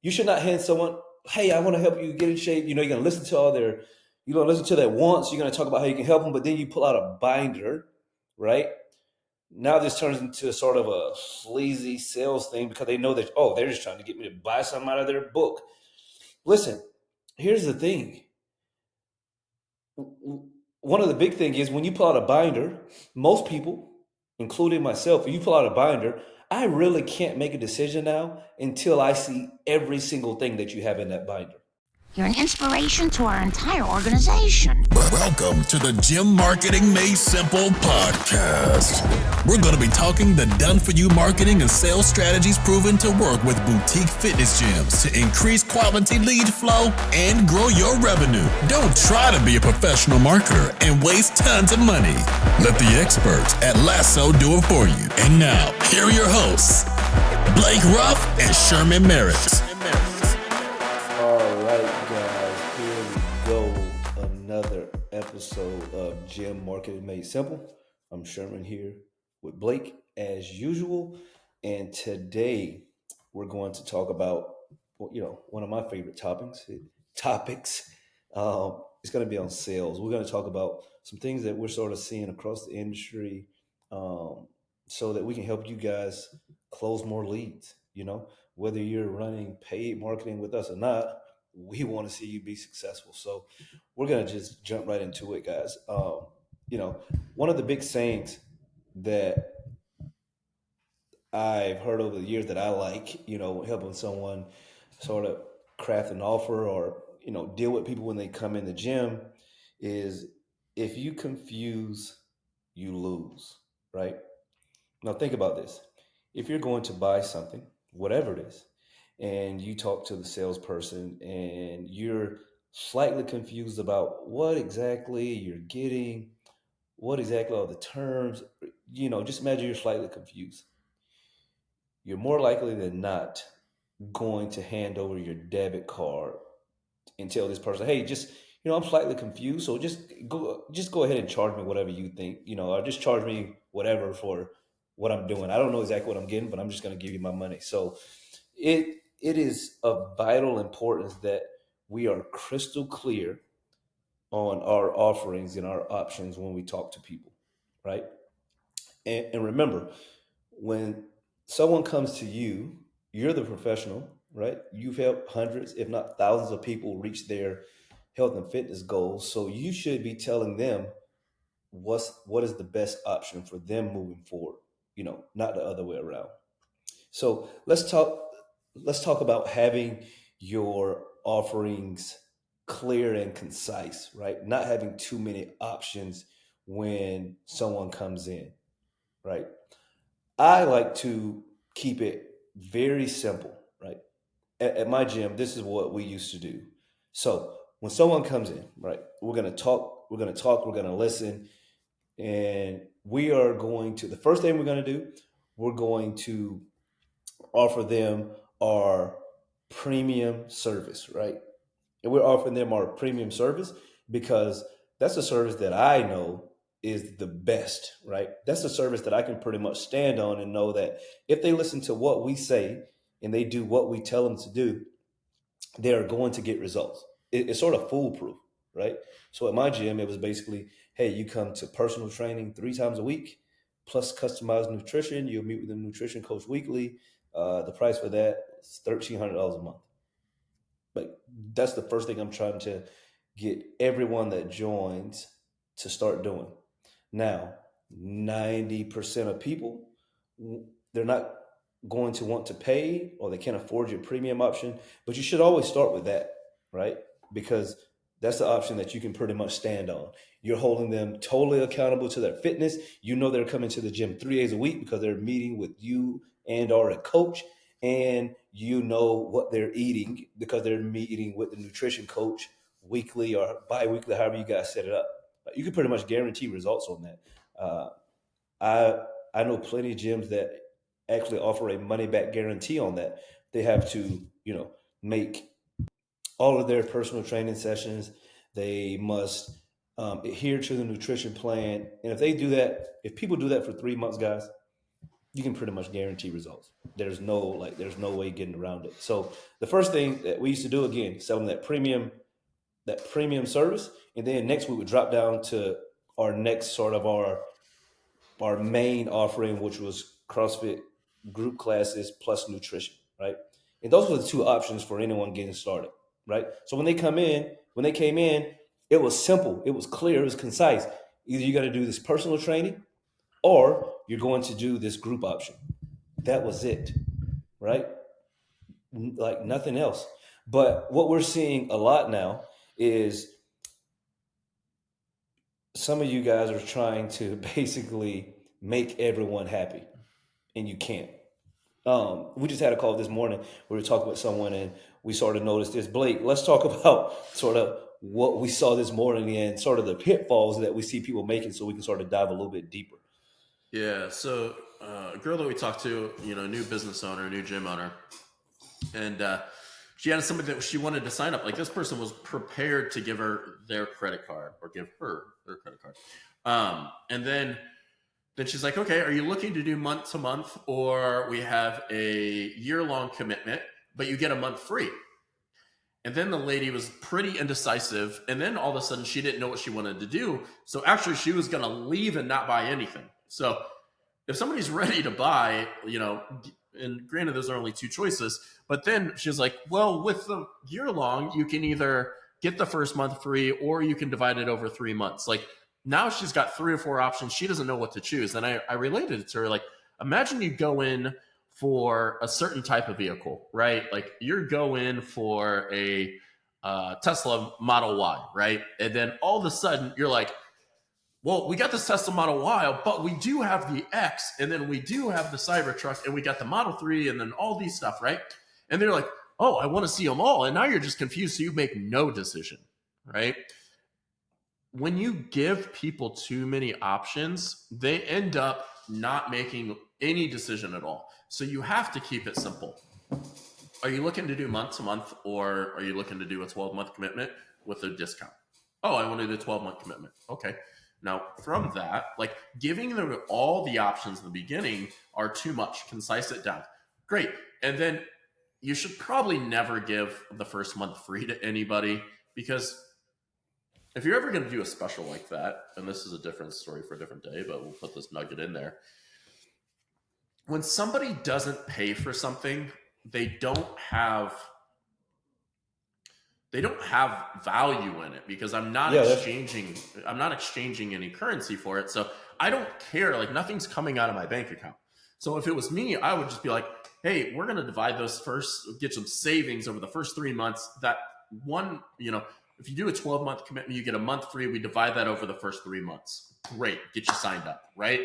You should not hand someone, hey, I want to help you get in shape. You're going to listen to you're going to listen to that once. You're going to talk about how you can help them, but then you pull out a binder, right? Now this turns into a sort of a sleazy sales thing because they know that, oh, they're just trying to get me to buy something out of their book. Listen, here's the thing. One of the big thing is when you pull out a binder, most people, including myself, when you pull out a binder, I really can't make a decision now until I see every single thing that you have in that binder. You're an inspiration to our entire organization. Welcome to the Gym Marketing Made Simple podcast. We're going to be talking the done-for-you marketing and sales strategies proven to work with boutique fitness gyms to increase quality lead flow and grow your revenue. Don't try to be a professional marketer and waste tons of money. Let the experts at Lasso do it for you. And now, here are your hosts, Blake Ruff and Sherman Merritt. Another episode of Gym Marketing Made Simple. I'm Sherman here with Blake as usual, and today we're going to talk about one of my favorite topics. It's going to be on sales. We're going to talk about some things that we're sort of seeing across the industry, so that we can help you guys close more leads. Whether you're running paid marketing with us or not, we want to see you be successful. So we're going to just jump right into it, guys. One of the big sayings that I've heard over the years that I like, helping someone sort of craft an offer or, deal with people when they come in the gym is, if you confuse, you lose, right? Now think about this. If you're going to buy something, whatever it is, and you talk to the salesperson and you're slightly confused about what exactly you're getting, what exactly are the terms, just imagine you're slightly confused. You're more likely than not going to hand over your debit card and tell this person, hey, I'm slightly confused, so just go ahead and charge me whatever you think, or just charge me whatever for what I'm doing. I don't know exactly what I'm getting, but I'm just going to give you my money. So it is of vital importance that we are crystal clear on our offerings and our options when we talk to people, right? And remember, when someone comes to you, you're the professional, right? You've helped hundreds, if not thousands of people reach their health and fitness goals. So you should be telling them what is the best option for them moving forward, not the other way around. So let's talk about having your offerings clear and concise, right? Not having too many options when someone comes in, right? I like to keep it very simple, right? At my gym, this is what we used to do. So when someone comes in, right, we're going to talk, we're going to listen, and the first thing we're going to do, we're going to offer them our premium service, right? And we're offering them our premium service because that's a service that I know is the best, right? That's a service that I can pretty much stand on and know that if they listen to what we say and they do what we tell them to do, they are going to get results. It's sort of foolproof, right? So at my gym, it was basically, hey, you come to personal training 3 times a week, plus customized nutrition. You'll meet with the nutrition coach weekly. The price for that is $1,300 a month. But that's the first thing I'm trying to get everyone that joins to start doing. Now, 90% of people, they're not going to want to pay, or they can't afford your premium option, but you should always start with that, right? Because that's the option that you can pretty much stand on. You're holding them totally accountable to their fitness. They're coming to the gym 3 days a week because they're meeting with you and or a coach, and what they're eating because they're meeting with the nutrition coach weekly or bi-weekly, however you guys set it up. You can pretty much guarantee results on that. I know plenty of gyms that actually offer a money back guarantee on that. They have to, make all of their personal training sessions. They must adhere to the nutrition plan. And if people do that for 3 months, guys, you can pretty much guarantee results. There's no way getting around it. So the first thing that we used to do, again, sell them that premium service, and then next we would drop down to our next sort of our main offering, which was CrossFit group classes plus nutrition, right? And those were the two options for anyone getting started, right? So when they came in, it was simple, it was clear, it was concise. Either you got to do this personal training or you're going to do this group option. That was it, right? Like nothing else. But what we're seeing a lot now is some of you guys are trying to basically make everyone happy, and you can't. We just had a call this morning where we were talking with someone, and we sort of noticed this. Blake, let's talk about sort of what we saw this morning and sort of the pitfalls that we see people making, so we can sort of dive a little bit deeper. Yeah. So a girl that we talked to, new business owner, new gym owner, and she had somebody that she wanted to sign up. Like, this person was prepared to give her their credit card or give her their credit card. And then she's like, okay, are you looking to do month to month, or we have a year-long commitment, but you get a month free? And then the lady was pretty indecisive. And then all of a sudden she didn't know what she wanted to do. So actually she was going to leave and not buy anything. So if somebody's ready to buy, and granted, those are only two choices, but then she's like, well, with the year long, you can either get the first month free or you can divide it over 3 months. Like, now she's got 3 or 4 options. She doesn't know what to choose. And I related it to her, like, imagine you go in for a certain type of vehicle, right? Like, you're going for a Tesla Model Y, right? And then all of a sudden you're like, well, we got this Tesla Model Y, but we do have the X, and then we do have the Cybertruck, and we got the Model 3, and then all these stuff, right? And they're like, oh, I want to see them all. And now you're just confused, so you make no decision, right? When you give people too many options, they end up not making any decision at all. So you have to keep it simple. Are you looking to do month to month, or are you looking to do a 12-month commitment with a discount? Oh, I want to do a 12-month commitment. Okay. Now, from that, like, giving them all the options in the beginning are too much. Concise it down. Great. And then you should probably never give the first month free to anybody, because if you're ever going to do a special like that, and this is a different story for a different day, but we'll put this nugget in there. When somebody doesn't pay for something, they don't have value in it, because I'm not exchanging any currency for it. So I don't care. Like, nothing's coming out of my bank account. So if it was me, I would just be like, hey, we're going to divide those first, get some savings over the first 3 months. That one, if you do a 12-month commitment, you get a month free. We divide that over the first 3 months. Great. Get you signed up, right?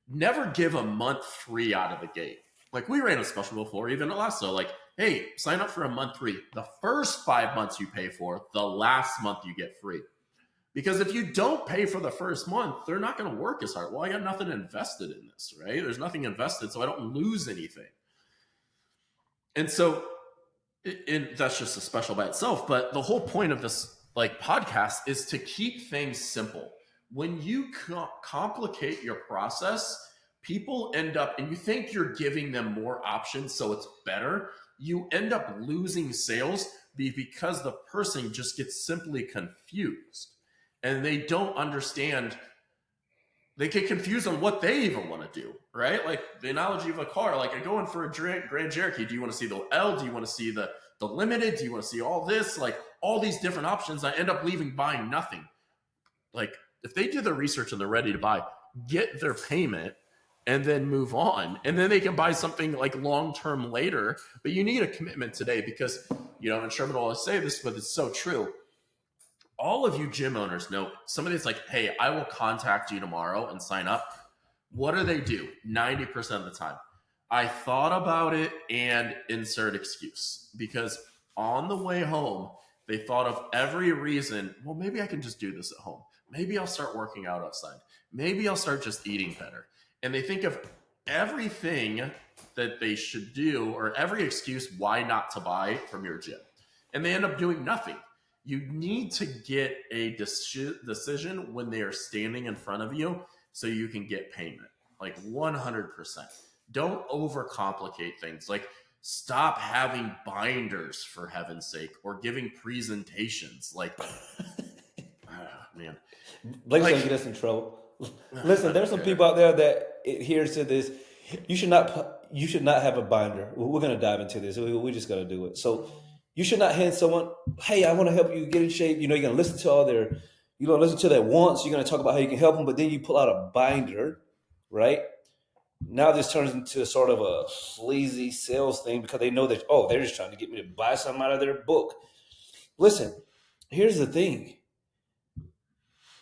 Never give a month free out of the gate. Like, we ran a special before, even also, like, hey, sign up for a month free. The first 5 months you pay for, the last month you get free. Because if you don't pay for the first month, they're not going to work as hard. Well, I got nothing invested in this, right? There's nothing invested, so I don't lose anything. And so, and that's just a special by itself. But the whole point of this, like, podcast is to keep things simple. When you complicate your process, people end up, and you think you're giving them more options so it's better, you end up losing sales because the person just gets simply confused. And they don't understand. They get confused on what they even want to do, right? Like, the analogy of a car, like, I go in for a Grand Cherokee. Do you want to see the L? Do you want to see the Limited? Do you want to see all this? Like, all these different options. I end up buying nothing. Like, if they do their research and they're ready to buy, get their payment, and then move on. And then they can buy something like long-term later. But you need a commitment today, because, and Sherman will always say this, but it's so true. All of you gym owners know somebody's like, hey, I will contact you tomorrow and sign up. What do? 90% of the time, I thought about it and insert excuse, because on the way home, they thought of every reason. Well, maybe I can just do this at home. Maybe I'll start working out outside. Maybe I'll start just eating better. And they think of everything that they should do, or every excuse why not to buy from your gym. And they end up doing nothing. You need to get a decision when they are standing in front of you so you can get payment. like 100%. Don't overcomplicate things. Like, stop having binders, for heaven's sake, or giving presentations. Like, man, Blake's like, gonna get us in trouble. Listen, there's some people out there that adheres to this. You should not have a binder. We're gonna dive into this. We're just gonna do it. So you should not hand someone, hey, I want to help you get in shape. You're gonna listen to you're gonna listen to that once. You're gonna talk about how you can help them, but then you pull out a binder, right? Now this turns into sort of a sleazy sales thing because they know that, oh, they're just trying to get me to buy something out of their book. Listen, here's the thing.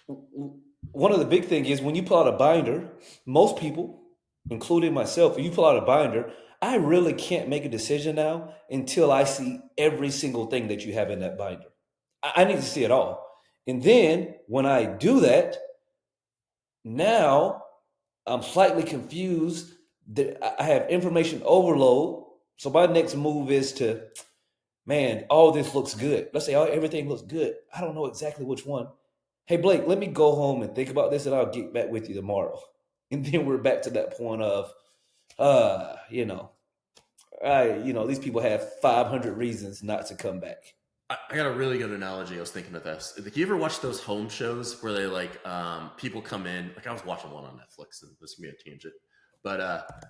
One of the big thing is when you pull out a binder, most people, including myself, if you pull out a binder, I really can't make a decision now until I see every single thing that you have in that binder. I need to see it all. And then when I do that, now I'm slightly confused. I have information overload. So my next move is to, man, all this looks good. Let's say everything looks good. I don't know exactly which one. Hey, Blake, let me go home and think about this and I'll get back with you tomorrow. And then we're back to that point of, these people have 500 reasons not to come back. I got a really good analogy. I was thinking of this. Like, you ever watch those home shows where they people come in? Like, I was watching one on Netflix, and this can be a tangent, but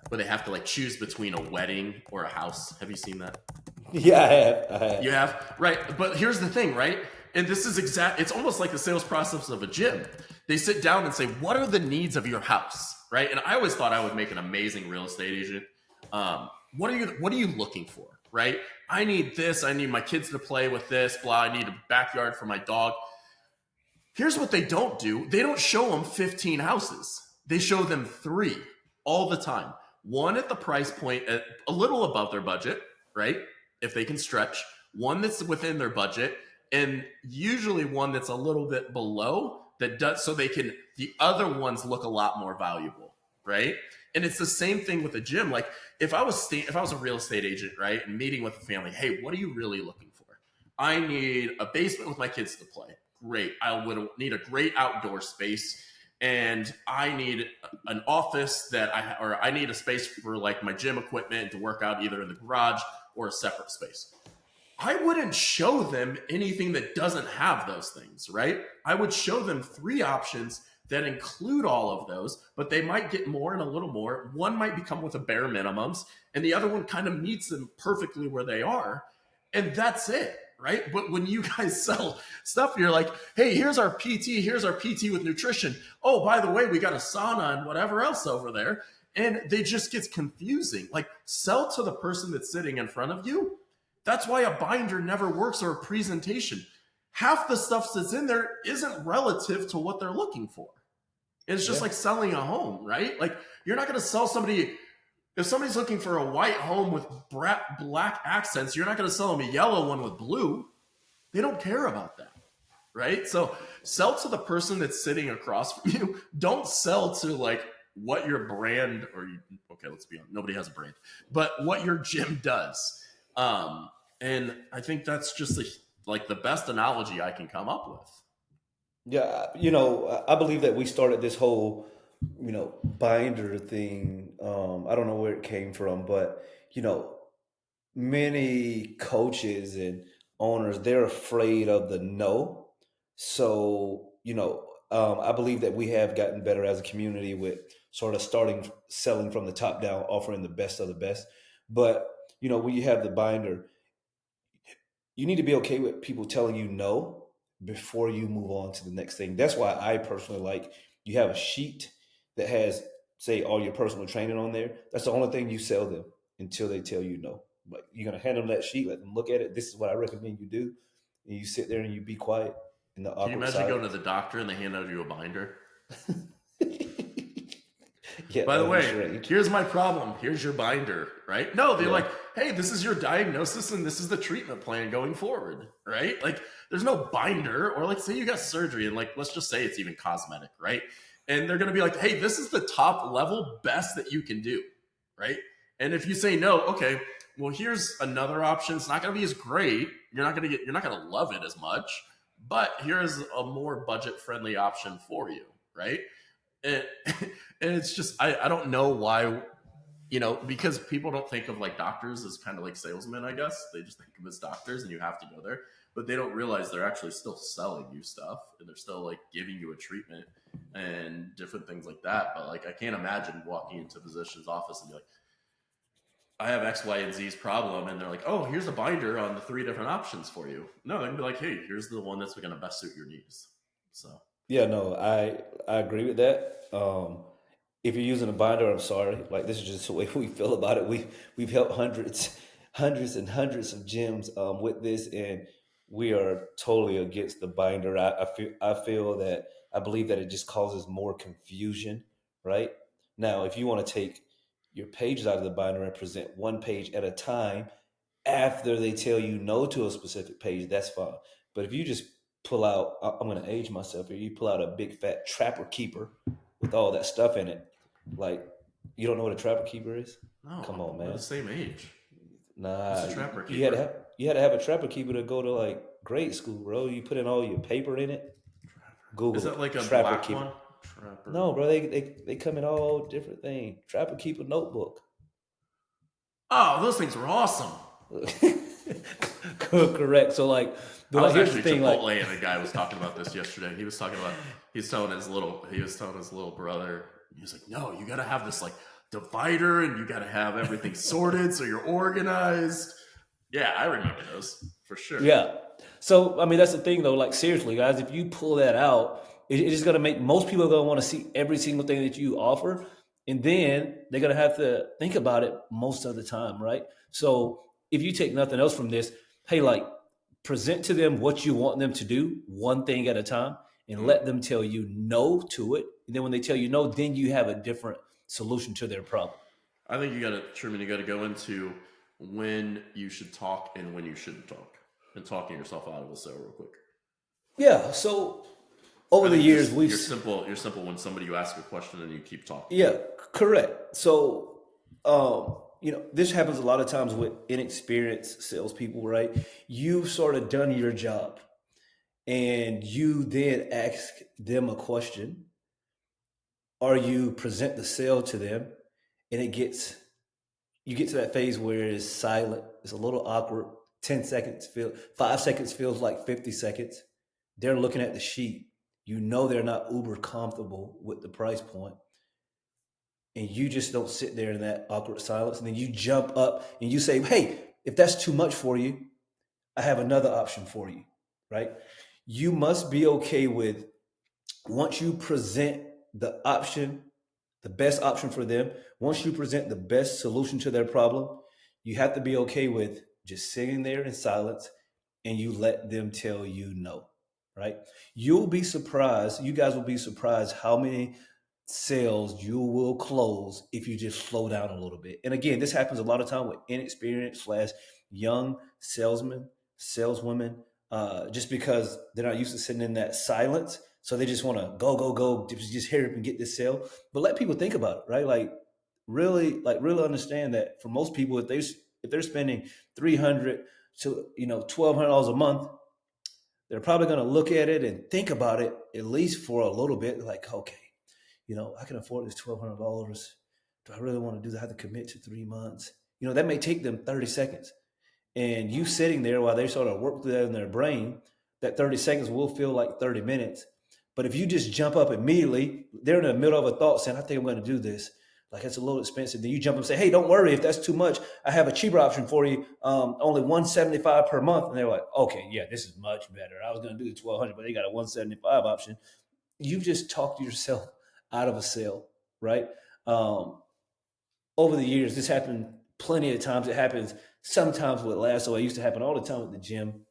where they have to choose between a wedding or a house. Have you seen that? Yeah, I have. You have? Right. But here's the thing, right? And this is it's almost like the sales process of a gym. They sit down and say, what are the needs of your house? Right. And I always thought I would make an amazing real estate agent. What are you looking for? Right. I need this. I need my kids to play with this, blah. I need a backyard for my dog. Here's what they don't do. They don't show them 15 houses. They show them 3 all the time. One at the price point at a little above their budget, right? If they can stretch. One that's within their budget, and usually one that's a little bit below that does, so the other ones look a lot more valuable, right? And it's the same thing with a gym. Like, if I was a real estate agent, right, and meeting with a family, hey, what are you really looking for? I need a basement with my kids to play. Great. I would need a great outdoor space, and I need an office I need a space for my gym equipment to work out either in the garage or a separate space. I wouldn't show them anything that doesn't have those things, right? I would show them 3 options that include all of those, but they might get more and a little more. One might become with a bare minimums, and the other one kind of meets them perfectly where they are. And that's it, right? But when you guys sell stuff, you're like, hey, here's our PT with nutrition. Oh, by the way, we got a sauna and whatever else over there. And they just gets confusing. Like, sell to the person that's sitting in front of you. That's why a binder never works, or a presentation. Half the stuff that's in there isn't relative to what they're looking for. It's just like selling a home, right? Like, you're not going to sell somebody, if somebody's looking for a white home with black accents, you're not going to sell them a yellow one with blue. They don't care about that, right? So sell to the person that's sitting across from you. Don't sell to what your brand, okay, let's be honest, nobody has a brand, but what your gym does. And I think that's just the best analogy I can come up with. Yeah, I believe that we started this whole, binder thing. I don't know where it came from, but, many coaches and owners, they're afraid of the no. So, I believe that we have gotten better as a community with sort of selling from the top down, offering the best of the best. But, when you have the binder, you need to be okay with people telling you no before you move on to the next thing. That's why I personally you have a sheet that has, say, all your personal training on there. That's the only thing you sell them until they tell you no. But you're going to hand them that sheet, let them look at it. This is what I recommend you do. And you sit there and you be quiet in the awkward Can you imagine silence. going to the doctor and they hand out you a binder? Yeah, by the way, here's my problem. Here's your binder, right? No, they're like, hey, this is your diagnosis and this is the treatment plan going forward, right? Like, there's no binder. Or say you got surgery and let's just say it's even cosmetic, right? And they're going to be like, hey, this is the top level best that you can do, right? And if you say no, okay, well, here's another option. It's not going to be as great. You're not going to love it as much, but here's a more budget friendly option for you, right? and, and it's just I don't know why, because people don't think of like doctors as kind of like salesmen. I guess they just think of them as doctors, and you have to go there, but they don't realize they're actually still selling you stuff, and they're still like giving you a treatment and different things like that. But like I can't imagine walking into a physician's office and be like, I have X, Y, and Z's problem, and they're like, oh, here's a binder on the 3 different options for you. No, they're gonna be like, hey, here's the one that's going to best suit your needs. So Yeah, no, I agree with that. If you're using a binder, I'm sorry. Like, this is just the way we feel about it. We've helped hundreds and hundreds of gyms with this, and we are totally against the binder. I feel that I believe that it just causes more confusion, right? Now, if you want to take your pages out of the binder and present one page at a time after they tell you no to a specific page, that's fine. But if you just pull out, I'm going to age myself here, you pull out a big fat trapper keeper with all that stuff in it, like, you don't know what a trapper keeper is? no, Come on, we're man. the same age. Nah, What's a trapper keeper? you had to have a trapper keeper to go to like grade school, bro. You put in all your paper in it. Google Is that like a trapper black keeper. one? Trapper. No, bro, they come in all different things. Trapper keeper notebook. Oh, those things were awesome. Correct. So like, but I was here's actually the thing, Chipotle, like, and a guy was talking about this yesterday. He was telling his little brother. He was like, no, you got to have this like divider, and you got to have everything sorted so you're organized. Yeah, I remember those for sure. yeah. So I mean, that's the thing though. Like, seriously, guys, if you pull that out, it's just gonna make most people gonna want to see every single thing that you offer, and then they're gonna have to think about it most of the time, right? So if you take nothing else from this, hey, like, present to them what you want them to do, one thing at a time, and let them tell you no to it. And then when they tell you no, then you have a different solution to their problem. I think Truman, you got to go into when you should talk and when you shouldn't talk, and talking yourself out of a sale real quick. Yeah. So over the years, you're simple when somebody, you ask a question and you keep talking. Yeah, correct. So, this happens a lot of times with inexperienced salespeople, right? You've sort of done your job, and you then ask them a question, or you present the sale to them, and you get to that phase where it's silent. It's a little awkward. 5 seconds feels like 50 seconds. They're looking at the sheet. You know they're not uber comfortable with the price point. And you just don't sit there in that awkward silence. And then you jump up and you say, hey, if that's too much for you, I have another option for you, right? You must be okay with, once you present the option, the best option for them, once you present the best solution to their problem, you have to be okay with just sitting there in silence, and you let them tell you no, right? You guys will be surprised how many sales you will close if you just slow down a little bit. And again, this happens a lot of time with inexperienced / young salesmen, saleswomen, just because they're not used to sitting in that silence. So they just want to go, just hurry up and get this sale. But let people think about it, right? Like, really understand that for most people, if they're spending $300 to $1,200 a month, they're probably going to look at it and think about it at least for a little bit. Like, okay, I can afford this $1,200. Do I really want to do that? I have to commit to 3 months. That may take them 30 seconds. And you sitting there while they sort of work through that in their brain, that 30 seconds will feel like 30 minutes. But if you just jump up immediately, they're in the middle of a thought saying, I think I'm going to do this. Like, it's a little expensive. Then you jump up and say, hey, don't worry if that's too much. I have a cheaper option for you, only $175 per month. And they're like, okay, yeah, this is much better. I was going to do the $1,200, but they got a $175 option. You just talked yourself out of a sale, right? Over the years, this happened plenty of times. It happens sometimes with Lasso. It used to happen all the time at the gym.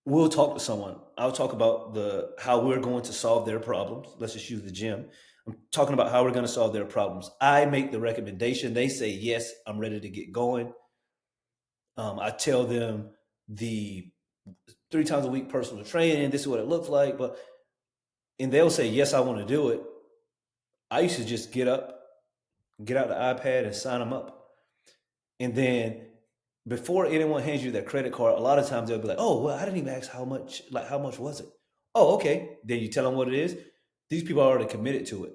We'll talk to someone. I'll talk about how we're going to solve their problems. Let's just use the gym. I'm talking about how we're going to solve their problems. I make the recommendation. They say, yes, I'm ready to get going. I tell them the 3 times a week personal training, this is what it looks like. And they'll say, yes, I want to do it. I used to just get out the iPad and sign them up. And then before anyone hands you their credit card, a lot of times they'll be like, oh, well, I didn't even ask how much was it? Oh, okay. Then you tell them what it is. These people are already committed to it,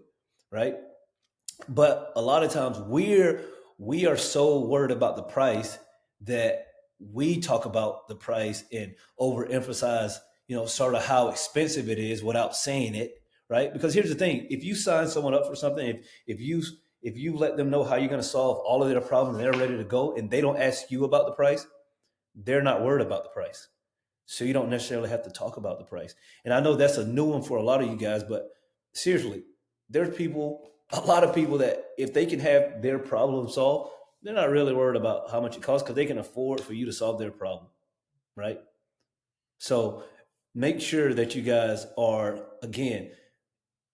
right? But a lot of times we are so worried about the price that we talk about the price and overemphasize, sort of how expensive it is without saying it, right? Because here's the thing: if you sign someone up for something, if you let them know how you're going to solve all of their problems and they're ready to go, and they don't ask you about the price, they're not worried about the price. So you don't necessarily have to talk about the price. And I know that's a new one for a lot of you guys, but seriously, there's a lot of people that if they can have their problem solved, they're not really worried about how much it costs because they can afford for you to solve their problem, right? So make sure that you guys are, again,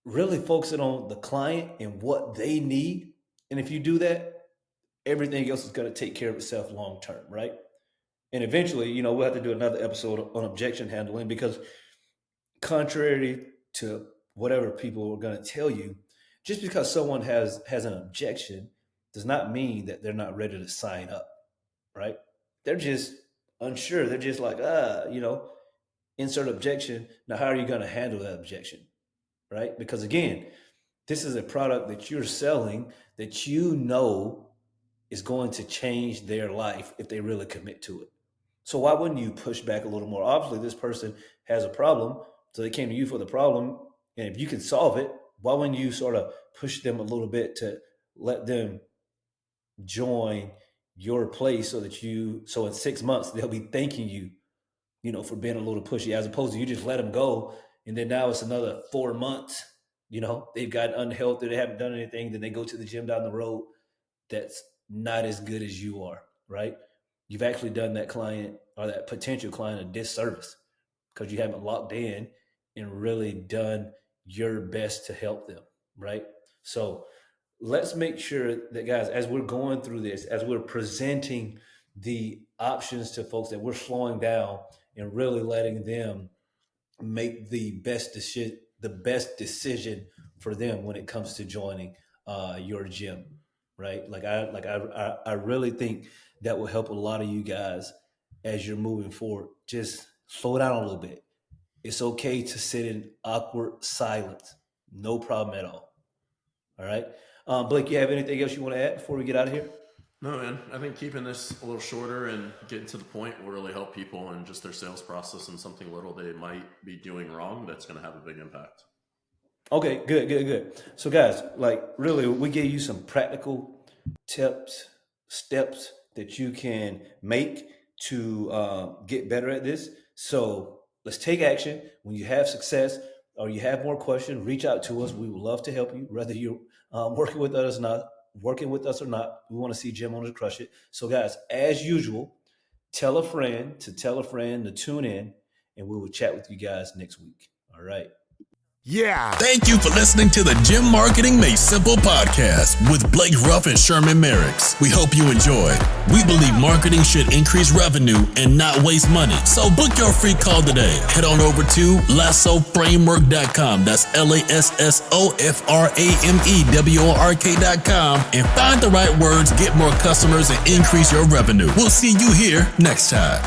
really focusing on the client and what they need. And if you do that, everything else is going to take care of itself long term, right? And eventually, we'll have to do another episode on objection handling because contrary to whatever people are going to tell you, just because someone has an objection does not mean that they're not ready to sign up, right? They're just unsure. They're just like, insert objection. Now, how are you going to handle that objection, right? Because again, this is a product that you're selling that is going to change their life if they really commit to it. So why wouldn't you push back a little more? Obviously, this person has a problem, so they came to you for the problem. And if you can solve it, why wouldn't you sort of push them a little bit to let them join your place so in 6 months, they'll be thanking you, for being a little pushy, as opposed to you just let them go. And then now it's another 4 months, they've gotten unhealthy, they haven't done anything. Then they go to the gym down the road that's not as good as you are, right? You've actually done that client or that potential client a disservice because you haven't locked in and really done your best to help them, right? So let's make sure that, guys, as we're going through this, as we're presenting the options to folks, that we're slowing down and really letting them make the best decision for them when it comes to joining your gym, right? I really think that will help a lot of you guys as you're moving forward. Just slow down a little bit. It's okay to sit in awkward silence. No problem at all. All right. Blake, you have anything else you want to add before we get out of here? No, man. I think keeping this a little shorter and getting to the point will really help people in just their sales process and something little they might be doing wrong that's going to have a big impact. Okay, good. So guys, really, we gave you some practical tips, steps that you can make to get better at this. So let's take action. When you have success or you have more questions, reach out to us. We would love to help you, whether you're working with us or not. We want to see gym owners crush it. So guys, as usual, tell a friend to tune in, and we will chat with you guys next week. All right. Yeah. Thank you for listening to the Gym Marketing Made Simple podcast with Blake Ruff and Sherman Merricks. We hope you enjoyed. We believe marketing should increase revenue and not waste money. So book your free call today. Head on over to lassoframework.com. That's lassoframework.com and find the right words, get more customers, and increase your revenue. We'll see you here next time.